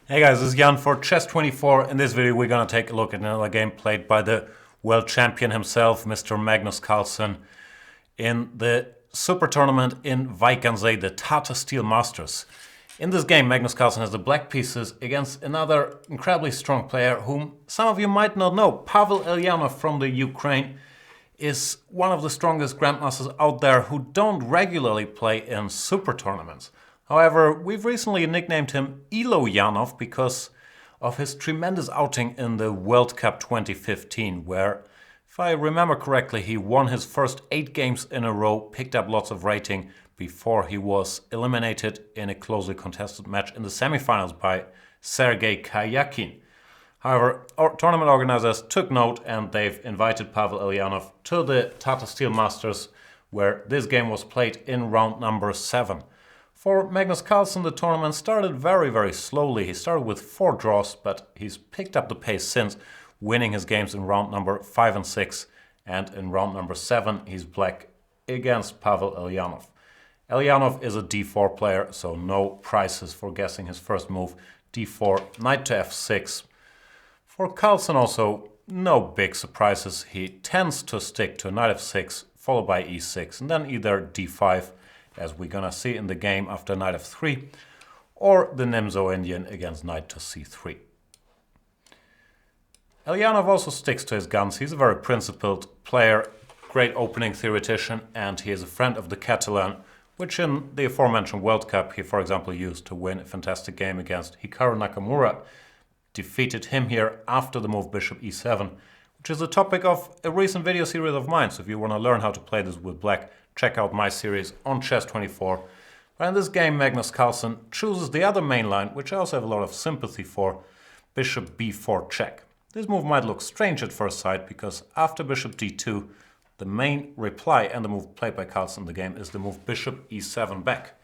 Hey guys, this is Jan for Chess24. In this video we're gonna take a look at another game played by the world champion himself, Mr. Magnus Carlsen, in the super tournament in Wijk, the Tata Steel Masters. In this game, Magnus Carlsen has the black pieces against another incredibly strong player whom some of you might not know. Pavel Eljanov from the Ukraine is one of the strongest grandmasters out there who don't regularly play in super tournaments. However, we've recently nicknamed him Elo Janov because of his tremendous outing in the World Cup 2015, where, if I remember correctly, he won his first 8 games in a row, picked up lots of rating before he was eliminated in a closely contested match in the semifinals by Sergei Karyakin. However, our tournament organizers took note and they've invited Pavel Eljanov to the Tata Steel Masters, where this game was played in round number 7. For Magnus Carlsen, the tournament started very slowly. He started with 4 draws, but he's picked up the pace since, winning his games in round number 5 and 6. And in round number 7, he's black against Pavel Eljanov. Eljanov is a d4 player, so no prizes for guessing his first move. d4, knight to f6. For Carlsen also, no big surprises. He tends to stick to knight f6, followed by e6, and then either d5, as we're gonna see in the game after knight f3, or the Nimzo Indian against knight to c3. Eljanov also sticks to his guns. He's a very principled player, great opening theoretician, and he is a friend of the Catalan, which in the aforementioned World Cup he, for example, used to win a fantastic game against Hikaru Nakamura. Defeated him here after the move bishop e7, which is the topic of a recent video series of mine. So if you want to learn how to play this with black, check out my series on Chess24. But in this game, Magnus Carlsen chooses the other main line, which I also have a lot of sympathy for, bishop b4 check. This move might look strange at first sight, because after bishop d2, the main reply and the move played by Carlsen in the game is the move bishop e7 back.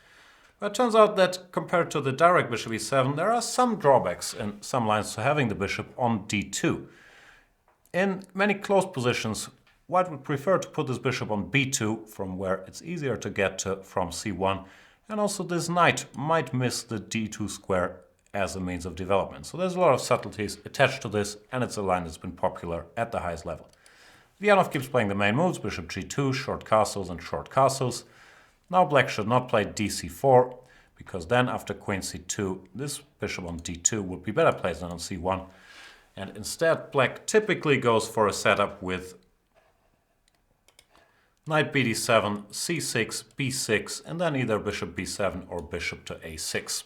But it turns out that compared to the direct bishop e7, there are some drawbacks in some lines to having the bishop on d2. In many close positions, White would prefer to put this bishop on b2, from where it's easier to get to from c1, and also this knight might miss the d2 square as a means of development. So there's a lot of subtleties attached to this, and it's a line that's been popular at the highest level. Eljanov keeps playing the main moves, bishop g2, short castles and short castles. Now black should not play dc4, because then after queen c2, this bishop on d2 would be better placed than on c1. And instead, black typically goes for a setup with knight bd7, c6, b6, and then either bishop b7 or bishop to a6.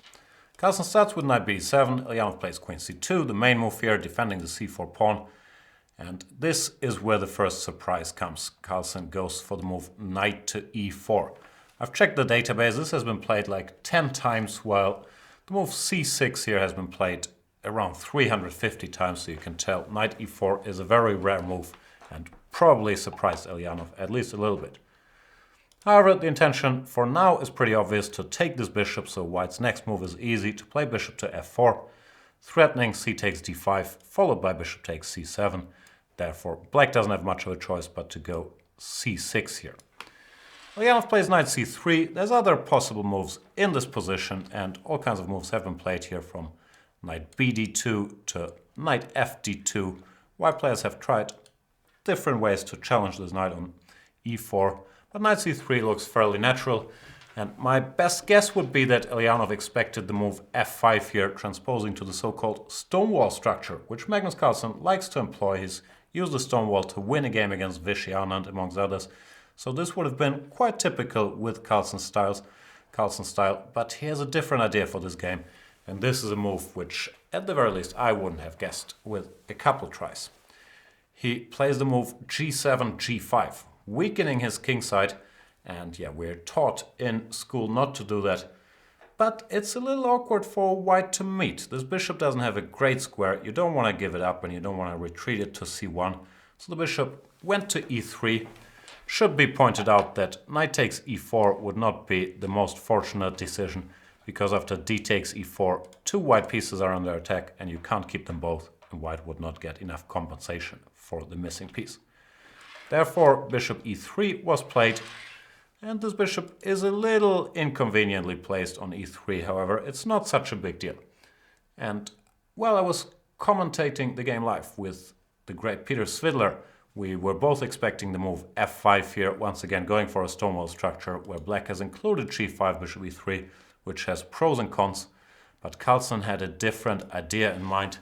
Carlsen starts with knight bd7, Eljanov plays queen c2, the main move here, defending the c4 pawn. And this is where the first surprise comes. Carlsen goes for the move knight to e4. I've checked the database, this has been played like 10 times, while the move c6 here has been played around 350 times, so you can tell knight e4 is a very rare move and probably surprised Eljanov at least a little bit. However, the intention for now is pretty obvious, to take this bishop, so White's next move is easy, to play bishop to f4, threatening c takes d5, followed by bishop takes c7. Therefore, black doesn't have much of a choice but to go c6 here. Eljanov plays knight c3. There's other possible moves in this position, and all kinds of moves have been played here, from knight bd2 to knight fd2. White players have tried different ways to challenge this knight on e4, but knight c3 looks fairly natural, and my best guess would be that Eljanov expected the move f5 here, transposing to the so-called stonewall structure, which Magnus Carlsen likes to employ. He's used the stonewall to win a game against Vishy Anand, amongst others. So this would have been quite typical with Carlsen's style, but he has a different idea for this game, and this is a move which, at the very least, I wouldn't have guessed with a couple tries. He plays the move g7, g5, weakening his kingside, and yeah, we're taught in school not to do that, but it's a little awkward for White to meet. This bishop doesn't have a great square, you don't want to give it up and you don't want to retreat it to c1, so the bishop went to e3. Should be pointed out that knight takes e4 would not be the most fortunate decision, because after d takes e4, 2 white pieces are under attack and you can't keep them both, and White would not get enough compensation for the missing piece. Therefore, bishop e3 was played, and this bishop is a little inconveniently placed on e3. However, it's not such a big deal. And while I was commentating the game live with the great Peter Svidler, we were both expecting the move f5 here, once again going for a stonewall structure where black has included g5, bishop e3, which has pros and cons, but Carlsen had a different idea in mind.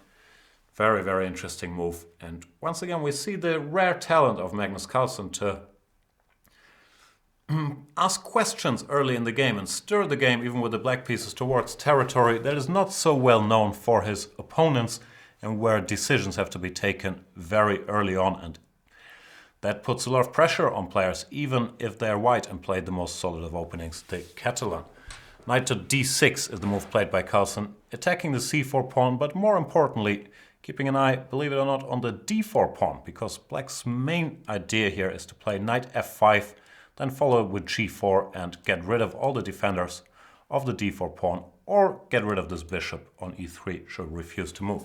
Very, very interesting move. And once again, we see the rare talent of Magnus Carlsen to ask questions early in the game and stir the game even with the black pieces towards territory that is not so well known for his opponents and where decisions have to be taken very early on, and that puts a lot of pressure on players even if they are white and played the most solid of openings, the Catalan. Knight to d6 is the move played by Carlsen, attacking the c4 pawn, but more importantly keeping an eye, believe it or not, on the d4 pawn, because black's main idea here is to play knight f5, then follow with g4 and get rid of all the defenders of the d4 pawn, or get rid of this bishop on e3 should refuse to move.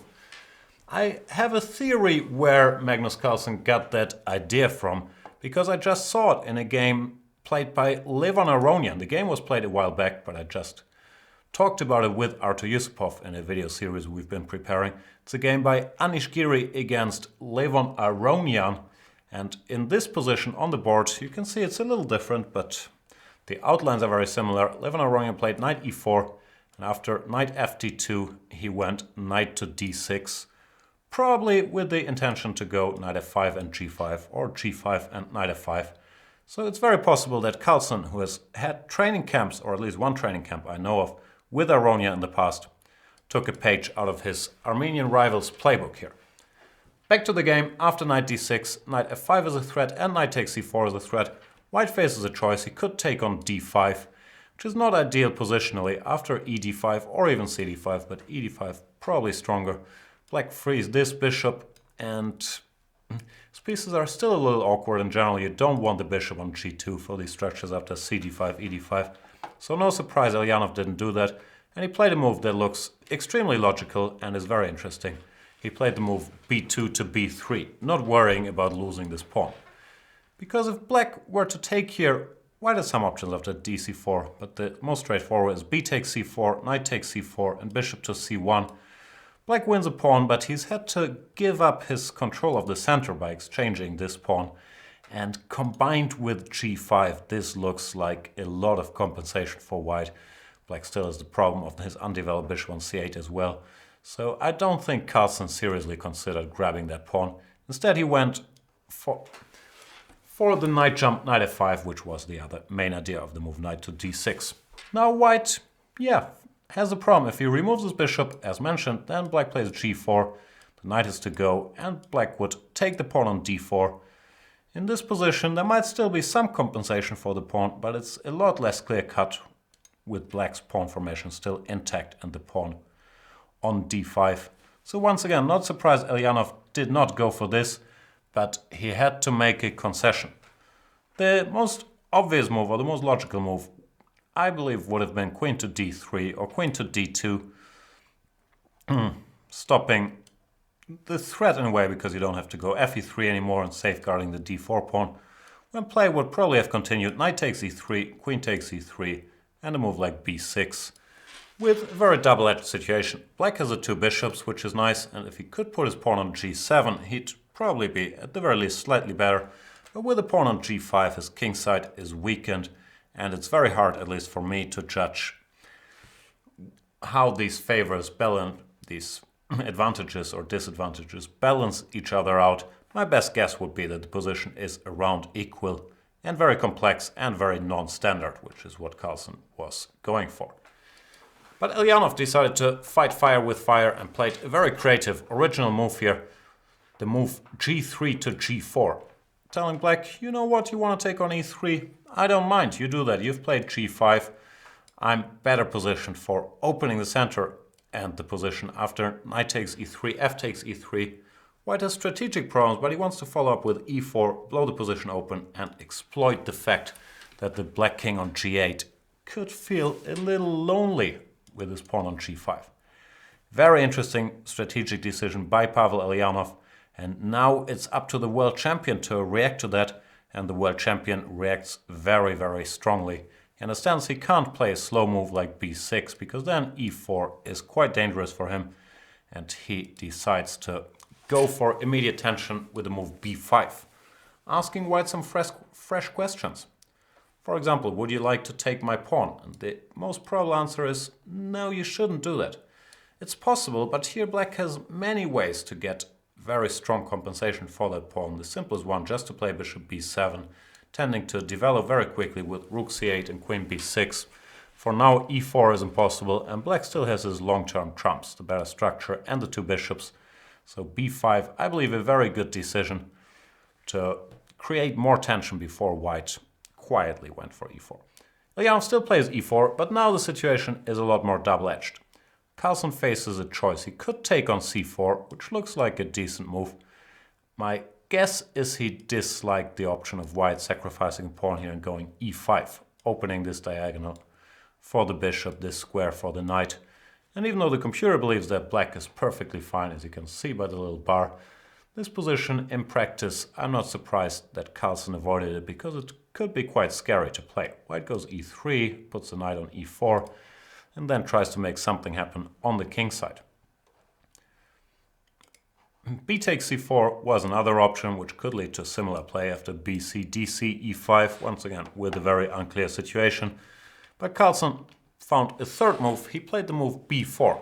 I have a theory where Magnus Carlsen got that idea from, because I just saw it in a game played by Levon Aronian. The game was played a while back, but I just talked about it with Artur Yusupov in a video series we've been preparing. It's a game by Anish Giri against Levon Aronian. And in this position on the board, you can see it's a little different, but the outlines are very similar. Levon Aronian played knight e4, and after knight ft2, he went knight to d6, probably with the intention to go knight f5 and g5, or g5 and knight f5. So it's very possible that Carlsen, who has had training camps, or at least one training camp I know of, with Aronian in the past, took a page out of his Armenian rival's playbook here. Back to the game, after knight d6, knight f5 is a threat and knight takes c4 is a threat. White faces a choice, he could take on d5, which is not ideal positionally after ed5 or even cd5, but ed5 probably stronger. Black frees this bishop, and his pieces are still a little awkward. In general, you don't want the bishop on g2 for these structures after cd5, ed5. So no surprise Eljanov didn't do that, and he played a move that looks extremely logical and is very interesting. He played the move b2 to b3, not worrying about losing this pawn. Because if black were to take here, white has some options after dc4, but the most straightforward is b takes c4, knight takes c4, and bishop to c1. Black wins a pawn, but he's had to give up his control of the center by exchanging this pawn. And combined with g5, this looks like a lot of compensation for white. Black still has the problem of his undeveloped bishop on c8 as well. So I don't think Carlsen seriously considered grabbing that pawn. Instead he went for the knight jump, knight f5, which was the other main idea of the move, knight to d6. Now white, has a problem. If he removes his bishop, as mentioned, then black plays g4, the knight is to go, and black would take the pawn on d4. In this position there might still be some compensation for the pawn, but it's a lot less clear-cut with black's pawn formation still intact and the pawn on d5. So once again, not surprised Eljanov did not go for this, but he had to make a concession. The most obvious move, or the most logical move, I believe would have been queen to d3 or queen to d2, stopping the threat in a way because you don't have to go fe3 anymore and safeguarding the d4 pawn. When play would probably have continued knight takes e3, queen takes e3, and a move like b6. With a very double-edged situation. Black has the two bishops, which is nice, and if he could put his pawn on g7, he'd probably be, at the very least, slightly better. But with the pawn on g5, his king side is weakened, and it's very hard, at least for me, to judge how these favors balance, these advantages or disadvantages balance each other out. My best guess would be that the position is around equal and very complex and very non-standard, which is what Carlsen was going for. But Eljanov decided to fight fire with fire and played a very creative, original move here, the move g3 to g4. Telling black, you know what, you want to take on e3? I don't mind, you do that, you've played g5. I'm better positioned for opening the center and the position after knight takes e3, f takes e3. White has strategic problems, but he wants to follow up with e4, blow the position open, and exploit the fact that the black king on g8 could feel a little lonely with his pawn on g5. Very interesting strategic decision by Pavel Eljanov, and now it's up to the world champion to react to that, and the world champion reacts very, very strongly. He understands he can't play a slow move like b6, because then e4 is quite dangerous for him. and he decides to go for immediate tension with the move b5, asking White some fresh questions. For example, would you like to take my pawn? And the most probable answer is no, you shouldn't do that. It's possible, but here Black has many ways to get very strong compensation for that pawn. The simplest one, just to play bishop b7, tending to develop very quickly with rook c8 and queen b6. For now, e4 is impossible, and Black still has his long-term trumps, the better structure and the two bishops. So b5, I believe, a very good decision to create more tension before White quietly went for e4. Eljanov still plays e4, but now the situation is a lot more double-edged. Carlsen faces a choice. He could take on c4, which looks like a decent move. My guess is he disliked the option of White sacrificing a pawn here and going e5, opening this diagonal for the bishop, this square for the knight. And even though the computer believes that Black is perfectly fine, as you can see by the little bar, this position in practice, I'm not surprised that Carlsen avoided it because it could be quite scary to play. White goes e3, puts the knight on e4, and then tries to make something happen on the king side. B takes c4 was another option, which could lead to a similar play after bc, dc, e5, once again with a very unclear situation. But Carlsen found a third move. He played the move b4,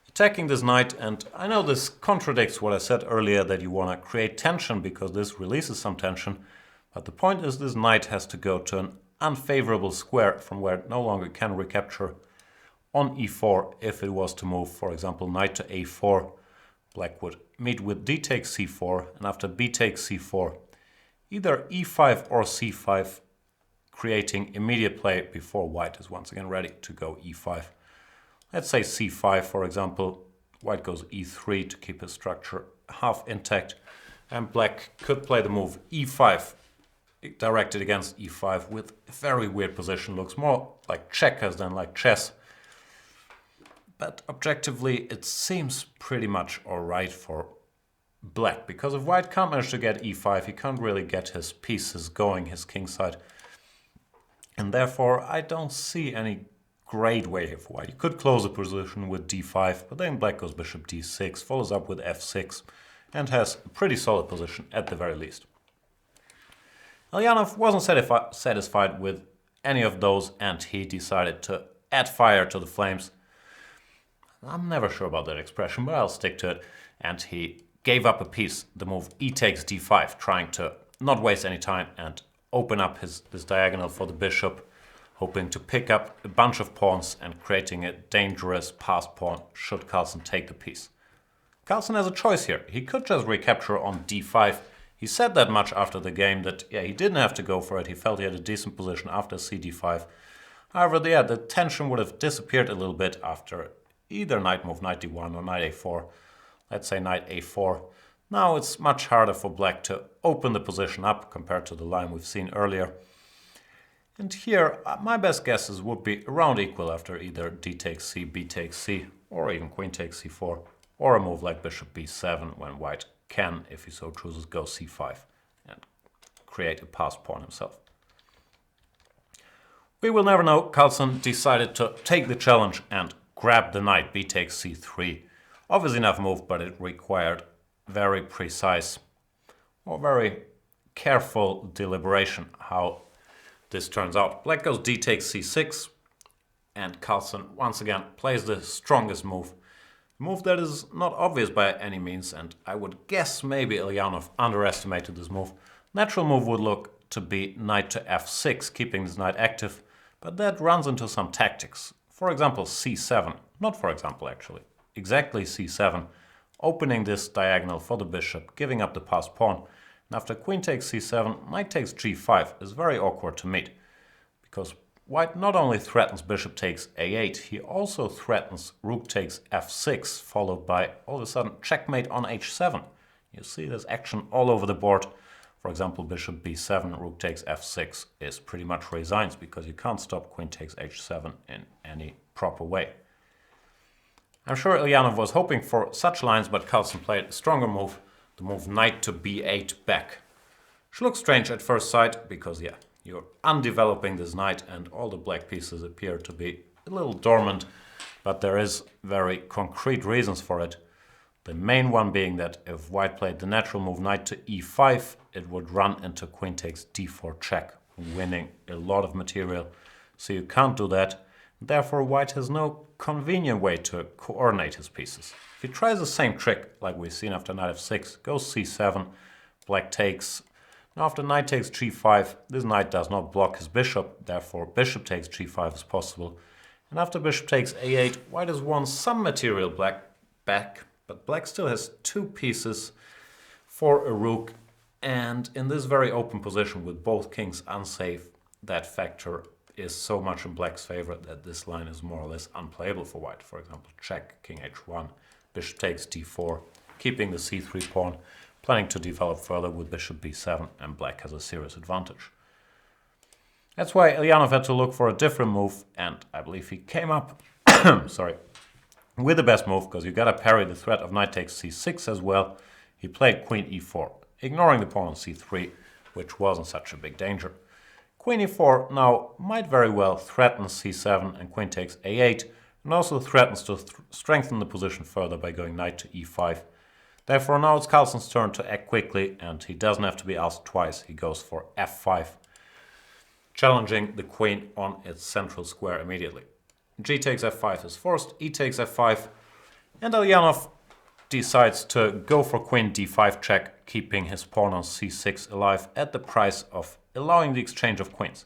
attacking this knight, and I know this contradicts what I said earlier, that you want to create tension because this releases some tension, but the point is this knight has to go to an unfavorable square from where it no longer can recapture on e4. If it was to move, for example, knight to a4, Black would meet with d takes c4, and after b takes c4, either e5 or c5, creating immediate play before White is once again ready to go e5. Let's say c5, for example. White goes e3 to keep his structure half intact, and Black could play the move e5, directed against e5 with a very weird position. Looks more like checkers than like chess. But objectively, it seems pretty much alright for Black, because if White can't manage to get e5, he can't really get his pieces going, his kingside. And therefore, I don't see any great way here for White. You could close the position with d5, but then Black goes bishop d6, follows up with f6, and has a pretty solid position at the very least. Eljanov wasn't satisfied with any of those, and he decided to add fire to the flames. I'm never sure about that expression, but I'll stick to it. And he gave up a piece, the move e takes d5, trying to not waste any time and open up this diagonal for the bishop, hoping to pick up a bunch of pawns and creating a dangerous passed pawn should Carlsen take the piece. Carlsen has a choice here. He could just recapture on d5. He said that much after the game that, yeah, he didn't have to go for it. He felt he had a decent position after cd5. However, the tension would have disappeared a little bit after either knight move, knight d1 or knight a4. Let's say knight a4. Now it's much harder for Black to open the position up compared to the line we've seen earlier. And here, my best guesses would be around equal after either d takes c, b takes c, or even queen takes c4, or a move like bishop b7 when White can, if he so chooses, go c5 and create a passed pawn himself. We will never know. Carlsen decided to take the challenge and grab the knight, b takes c3. Obvious enough move, but it required very precise or very careful deliberation how this turns out. Black goes d takes c6, and Carlsen once again plays the strongest move. A move that is not obvious by any means, and I would guess maybe Eljanov underestimated this move. Natural move would look to be knight to f6, keeping this knight active, but that runs into some tactics. For example, c7. Not for example, actually. Exactly c7. Opening this diagonal for the bishop, giving up the passed pawn. And after queen takes c7, knight takes g5 is very awkward to meet. Because White not only threatens bishop takes a8, he also threatens rook takes f6, followed by all of a sudden checkmate on h7. You see there's action all over the board. For example, bishop b7, rook takes f6 is pretty much resigns because you can't stop queen takes h7 in any proper way. I'm sure Eljanov was hoping for such lines, but Carlsen played a stronger move, the move knight to b8 back. Which looks strange at first sight because, yeah, you're undeveloping this knight and all the black pieces appear to be a little dormant. but there is very concrete reasons for it. The main one being that if white played the natural move knight to e5, it would run into queen takes d4 check, winning a lot of material. So you can't do that. Therefore, white has no convenient way to coordinate his pieces. If he tries the same trick, like we've seen after knight f6, goes c7, black takes. Now after knight takes g5, this knight does not block his bishop, therefore bishop takes g5 is possible. And after bishop takes a8, white has won some material back, but black still has two pieces for a rook, and in this very open position with both kings unsafe, that factor is so much in black's favor that this line is more or less unplayable for white. For example, check, king h1, bishop takes d4, keeping the c3 pawn, planning to develop further with bishop b7, and black has a serious advantage. That's why Eljanov had to look for a different move, and I believe he came up with the best move, because you gotta parry the threat of knight takes c6 as well. He played queen e4, ignoring the pawn on c3, which wasn't such a big danger. Queen e4 now might very well threaten c7 and queen takes a8, and also threatens to strengthen the position further by going knight to e5. Therefore now it's Carlsen's turn to act quickly, and he doesn't have to be asked twice. He goes for f5, challenging the queen on its central square immediately. G takes f5 is forced, e takes f5, and Eljanov decides to go for queen d5 check, keeping his pawn on c6 alive at the price of allowing the exchange of queens.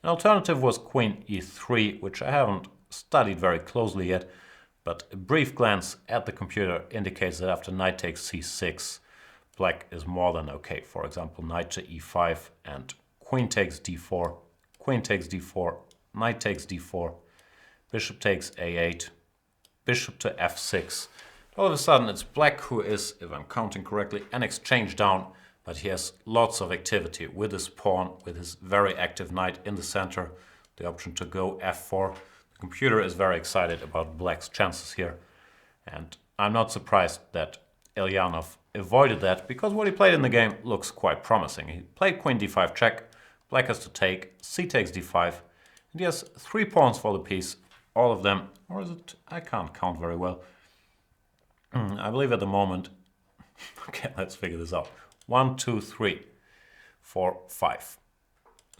An alternative was queen e3, which I haven't studied very closely yet, but a brief glance at the computer indicates that after knight takes c6, black is more than okay. For example, knight to e5 and queen takes d4, queen takes d4, knight takes d4, bishop takes a8, bishop to f6. All of a sudden it's black who is, if I'm counting correctly, an exchange down, but he has lots of activity with his pawn, with his very active knight in the center, the option to go f4. The computer is very excited about black's chances here, and I'm not surprised that Eljanov avoided that, because what he played in the game looks quite promising. He played queen d5 check, black has to take, c takes d5, and he has 3 pawns for the piece, all of them, or is it, I can't count very well. I believe at the moment, okay, let's figure this out. 1, 2, 3, 4, 5,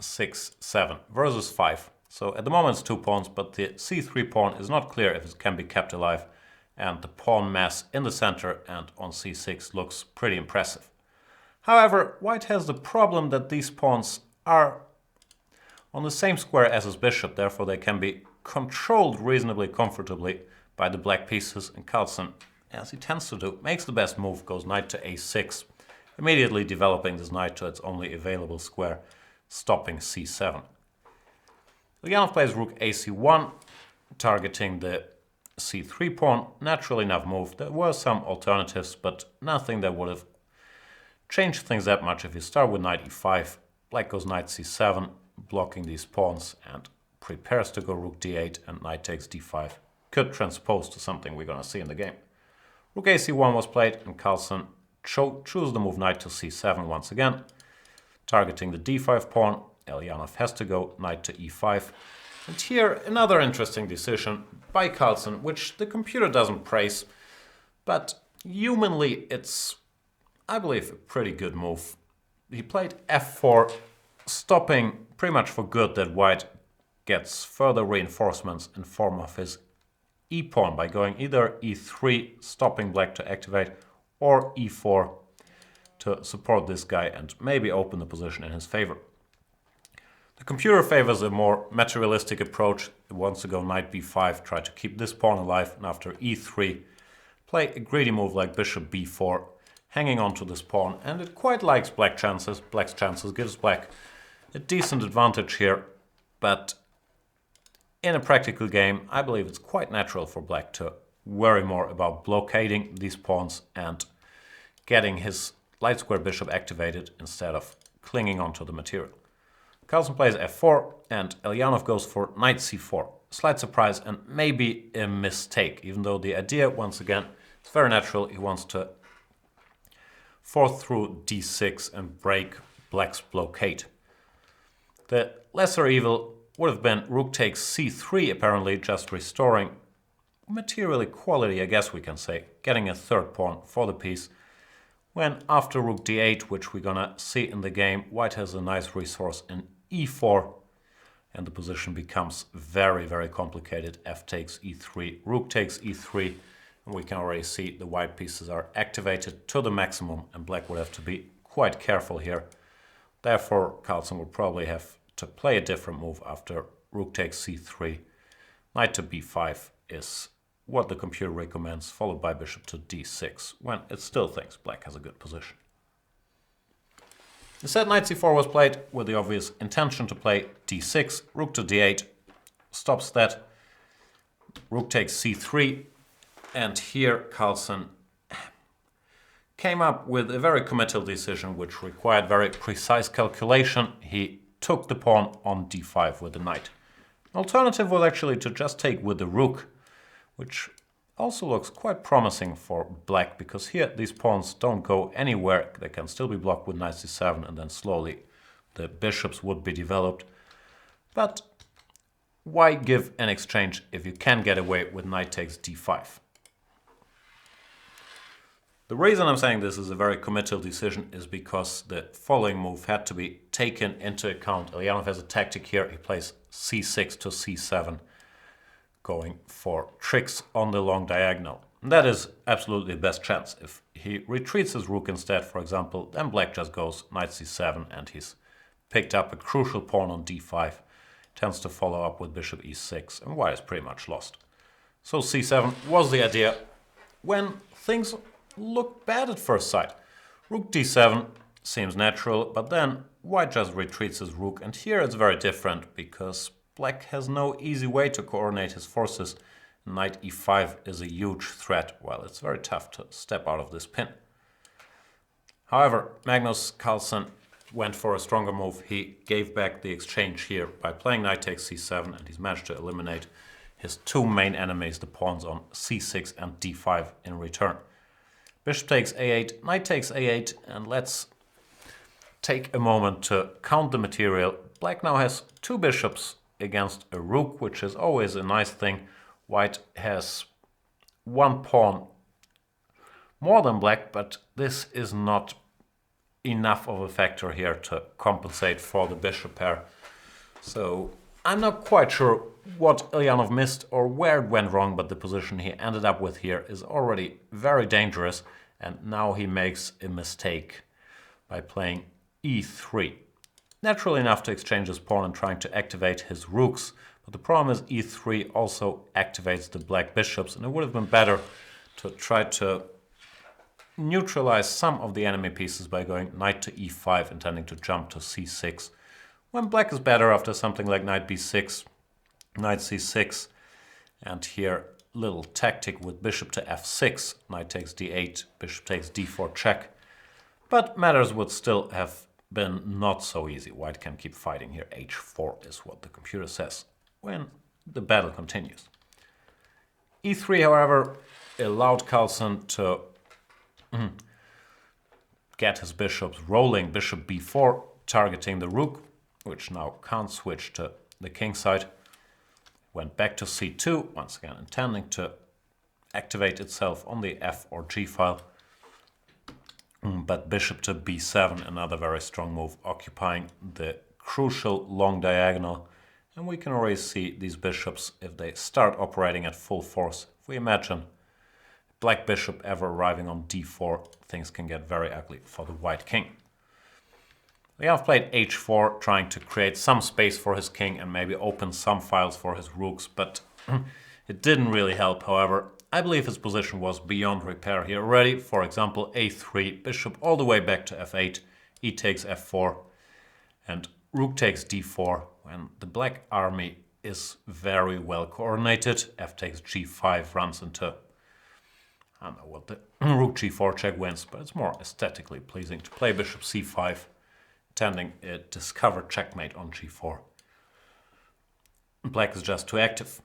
6, 7 versus 5. So at the moment it's 2 pawns, but the c3 pawn is not clear if it can be kept alive, and the pawn mass in the center and on c6 looks pretty impressive. However, white has the problem that these pawns are on the same square as his bishop, therefore they can be controlled reasonably comfortably by the black pieces, and Carlsen, as he tends to do, makes the best move, goes knight to a6, immediately developing this knight to its only available square, stopping c7. Eljanov plays rook ac1, targeting the c3 pawn. Natural enough move. There were some alternatives, but nothing that would have changed things that much. If you start with knight e5, black goes knight c7, blocking these pawns, and prepares to go rook d8, and knight takes d5. Could transpose to something we're going to see in the game. Rook ac1 was played, and Carlsen chose the move knight to c7 once again, targeting the d5 pawn. Eljanov has to go knight to e5. And here another interesting decision by Carlsen, which the computer doesn't praise, but humanly it's, I believe, a pretty good move. He played f4, stopping pretty much for good that white gets further reinforcements in form of his e-pawn by going either e3, stopping black to activate, or e4 to support this guy and maybe open the position in his favor. The computer favors a more materialistic approach. It wants to go knight b5, try to keep this pawn alive, and after e3, play a greedy move like bishop b4, hanging on to this pawn, and it quite likes black's chances. Black's chances gives black a decent advantage here, but in a practical game, I believe it's quite natural for black to worry more about blockading these pawns and getting his light square bishop activated instead of clinging onto the material. Carlsen plays f4, and Eljanov goes for knight c4. Slight surprise and maybe a mistake, even though the idea, once again, is very natural. He wants to force through d6 and break black's blockade. The lesser evil would have been rook takes c3, apparently, just restoring material equality, I guess we can say, getting a third pawn for the piece. When after rook d8, which we're gonna see in the game, white has a nice resource in e4, and the position becomes very, very complicated. F takes e3, rook takes e3, and we can already see the white pieces are activated to the maximum, and black would have to be quite careful here. Therefore, Carlsen would probably have to play a different move after rook takes c3. Knight to b5 is what the computer recommends, followed by bishop to d6, when it still thinks black has a good position. Instead, knight c4 was played with the obvious intention to play d6, rook to d8 stops that, rook takes c3, and here Carlsen came up with a very committal decision which required very precise calculation. He took the pawn on d5 with the knight. An alternative was actually to just take with the rook, which also looks quite promising for black, because here these pawns don't go anywhere. They can still be blocked with knight c7, and then slowly the bishops would be developed. But why give an exchange if you can get away with knight takes d5? The reason I'm saying this is a very committal decision is because the following move had to be taken into account. Eljanov has a tactic here. He plays c6 to c7, going for tricks on the long diagonal. And that is absolutely the best chance. If he retreats his rook instead, for example, then black just goes knight c7, and he's picked up a crucial pawn on d5, tends to follow up with bishop e6, and white is pretty much lost. So c7 was the idea when things looked bad at first sight. Rook d7 seems natural, but then white just retreats his rook, and here it's very different because black has no easy way to coordinate his forces. Knight e5 is a huge threat. Well, it's very tough to step out of this pin. However, Magnus Carlsen went for a stronger move. He gave back the exchange here by playing knight takes c7, and he's managed to eliminate his two main enemies, the pawns on c6 and d5 in return. Bishop takes a8, knight takes a8, and let's take a moment to count the material. Black now has two bishops against a rook, which is always a nice thing. White has one pawn more than black, but this is not enough of a factor here to compensate for the bishop pair. So I'm not quite sure what Eljanov missed or where it went wrong, but the position he ended up with here is already very dangerous, and now he makes a mistake by playing e3. Natural enough to exchange his pawn and trying to activate his rooks, but the problem is e3 also activates the black bishops, and it would have been better to try to neutralize some of the enemy pieces by going knight to e5, intending to jump to c6. When black is better after something like knight b6, knight c6, and here little tactic with bishop to f6, knight takes d8, bishop takes d4 check. But matters would still have been not so easy. White can keep fighting here. h4 is what the computer says when the battle continues. e3, however, allowed Carlsen to get his bishops rolling. Bishop b4, targeting the rook, which now can't switch to the king side. Went back to c2, once again intending to activate itself on the f or g file. But bishop to b7, another very strong move, occupying the crucial long diagonal. And we can already see these bishops, if they start operating at full force. If we imagine black bishop ever arriving on d4, things can get very ugly for the white king. Eljanov played h4, trying to create some space for his king and maybe open some files for his rooks, but it didn't really help. However, I believe his position was beyond repair here already. For example, a3, bishop all the way back to f8, e takes f4, and rook takes d4, when the black army is very well coordinated. F takes g5 runs into, I don't know what the rook g4 check wins, but it's more aesthetically pleasing to play bishop c5, intending a discovered checkmate on g4. Black is just too active.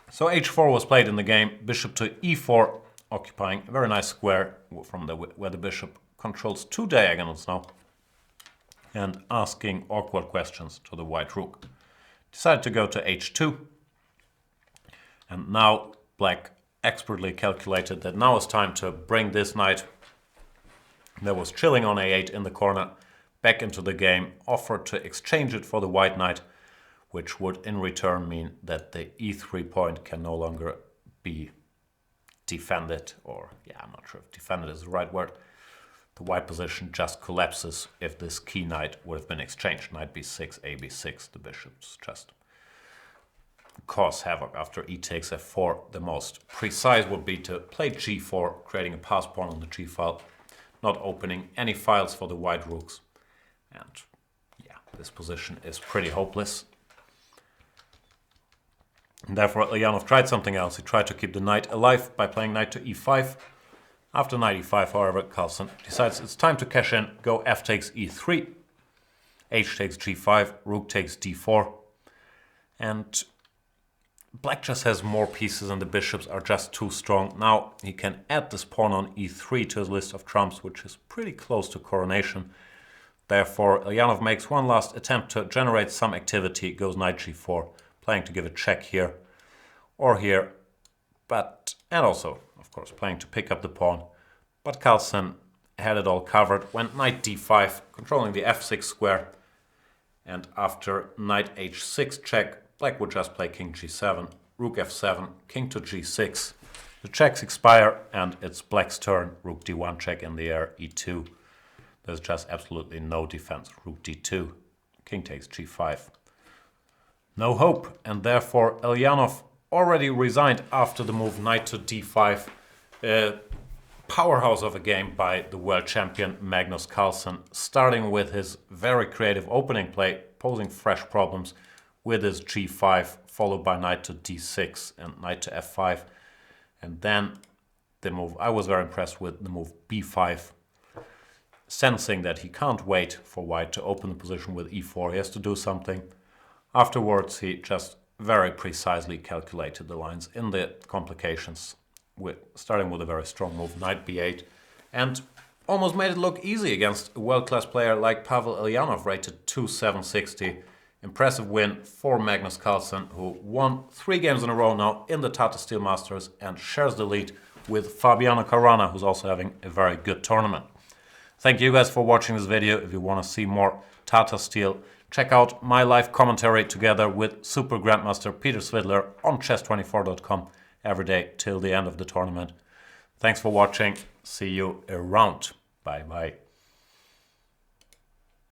So h4 was played in the game, bishop to e4, occupying a very nice square from where the bishop controls two diagonals now, and asking awkward questions to the white rook. Decided to go to h2, and now Black expertly calculated that now is time to bring this knight that was chilling on a8 in the corner back into the game, offered to exchange it for the white knight, which would in return mean that the e3 point can no longer be defended, or yeah, I'm not sure if defended is the right word. The white position just collapses if this key knight would have been exchanged. Knight b6, a b6, the bishops just cause havoc after e takes f4. The most precise would be to play g4, creating a pass pawn on the g file, not opening any files for the white rooks. And yeah, this position is pretty hopeless. And therefore, Eljanov tried something else. He tried to keep the knight alive by playing knight to e5. After knight e5, however, Carlsen decides it's time to cash in, go f takes e3, h takes g5, rook takes d4. And Black just has more pieces and the bishops are just too strong. Now he can add this pawn on e3 to his list of trumps, which is pretty close to coronation. Therefore, Eljanov makes one last attempt to generate some activity, goes knight g4, playing to give a check here or here, and also, of course, playing to pick up the pawn. But Carlsen had it all covered, went knight d5, controlling the f6 square, and after knight h6 check, Black would just play king g7, rook f7, king to g6. The checks expire, and it's Black's turn, rook d1 check in the air, e2. There's just absolutely no defense, rook d2, king takes g5. No hope, and therefore Eljanov already resigned after the move knight to d5. A powerhouse of a game by the world champion Magnus Carlsen, starting with his very creative opening play, posing fresh problems with his g5, followed by knight to d6 and knight to f5. And then the move, I was very impressed with the move b5, sensing that he can't wait for white to open the position with e4. He has to do something. Afterwards, he just very precisely calculated the lines in the complications, starting with a very strong move, knight b8, and almost made it look easy against a world-class player like Pavel Eljanov, rated 2,760. Impressive win for Magnus Carlsen, who won 3 games in a row now in the Tata Steel Masters and shares the lead with Fabiano Caruana, who's also having a very good tournament. Thank you guys for watching this video. If you want to see more Tata Steel, check out my live commentary together with Super Grandmaster Peter Svidler on chess24.com every day till the end of the tournament. Thanks for watching. See you around. Bye bye.